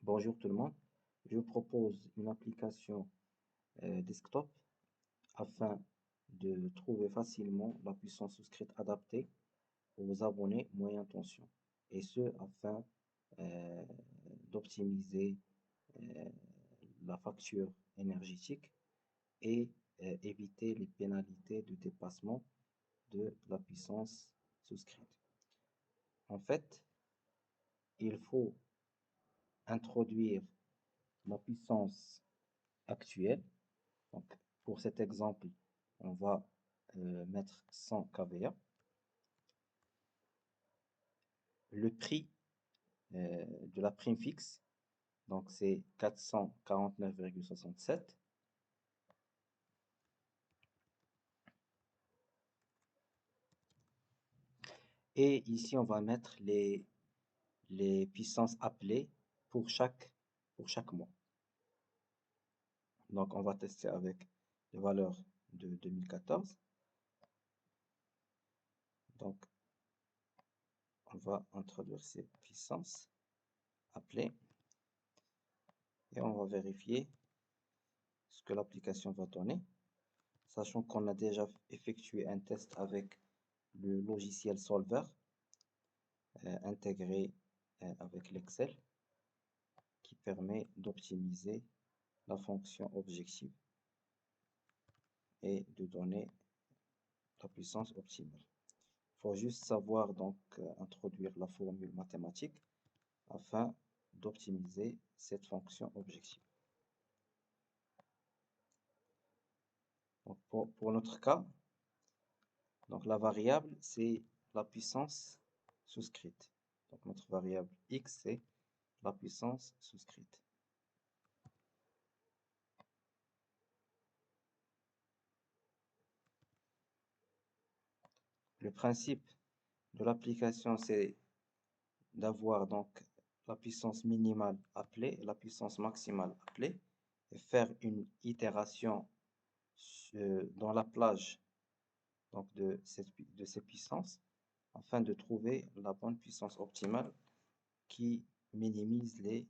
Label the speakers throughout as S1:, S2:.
S1: Bonjour tout le monde, je vous propose une application desktop afin de trouver facilement la puissance souscrite adaptée aux abonnés moyenne tension et ce afin euh, d'optimiser euh, la facture énergétique et éviter les pénalités de dépassement de la puissance souscrite. En fait, il faut introduire la puissance actuelle. Donc, pour cet exemple, on va mettre 100 kVA. Le prix de la prime fixe, donc c'est 449,67. Et ici, on va mettre les puissances appelées pour chaque mois. Donc, on va tester avec les valeurs de 2014. Donc, on va introduire ces puissances appelées et on va vérifier ce que l'application va donner, sachant qu'on a déjà effectué un test avec le logiciel Solver intégré avec l'Excel qui permet d'optimiser la fonction objective et de donner la puissance optimale. Il faut juste savoir donc introduire la formule mathématique afin d'optimiser cette fonction objective. Donc pour notre cas, donc la variable c'est la puissance souscrite. Donc notre variable x c'est la puissance souscrite. Le principe de l'application c'est d'avoir donc la puissance minimale appelée et la puissance maximale appelée et faire une itération dans la plage donc de ces puissances afin de trouver la bonne puissance optimale qui minimise les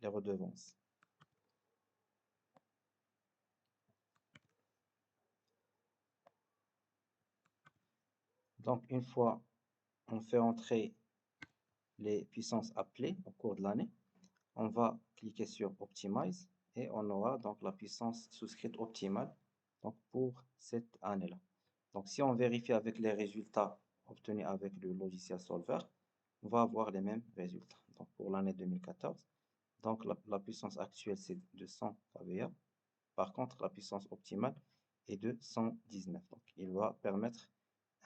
S1: redevances. Donc une fois on fait entrer les puissances appelées au cours de l'année, on va cliquer sur Optimize et on aura donc la puissance souscrite optimale donc pour cette année-là. Donc si on vérifie avec les résultats obtenus avec le logiciel Solver, on va avoir les mêmes résultats. Donc pour l'année 2014, donc la puissance actuelle c'est de 100 kVA. Par contre, la puissance optimale est de 119. Donc il va permettre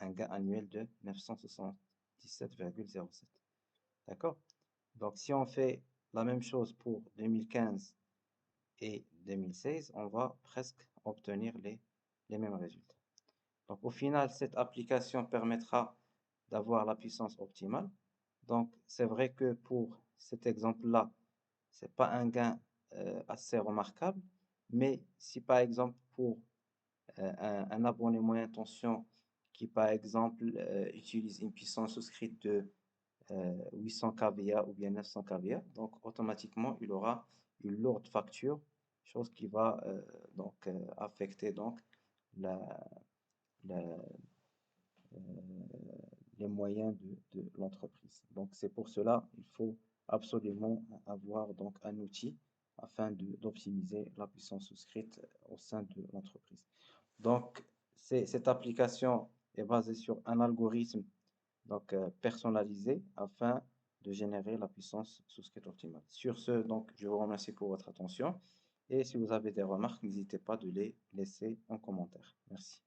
S1: un gain annuel de 977,07. D'accord? Donc si on fait la même chose pour 2015 et 2016, on va presque obtenir les mêmes résultats. Donc au final, cette application permettra d'avoir la puissance optimale. Donc c'est vrai que pour cet exemple-là, ce n'est pas un gain assez remarquable, mais si par exemple pour un abonné moyen tension qui par exemple utilise une puissance souscrite de 800 kVA ou bien 900 kVA, donc automatiquement il aura une lourde facture, chose qui va affecter donc la, la- les moyens de l'entreprise. Donc c'est pour cela il faut absolument avoir donc un outil afin d'optimiser la puissance souscrite au sein de l'entreprise. Donc cette application est basée sur un algorithme donc personnalisé afin de générer la puissance souscrite optimale. Sur ce, donc, je vous remercie pour votre attention et si vous avez des remarques, n'hésitez pas de les laisser en commentaire. Merci.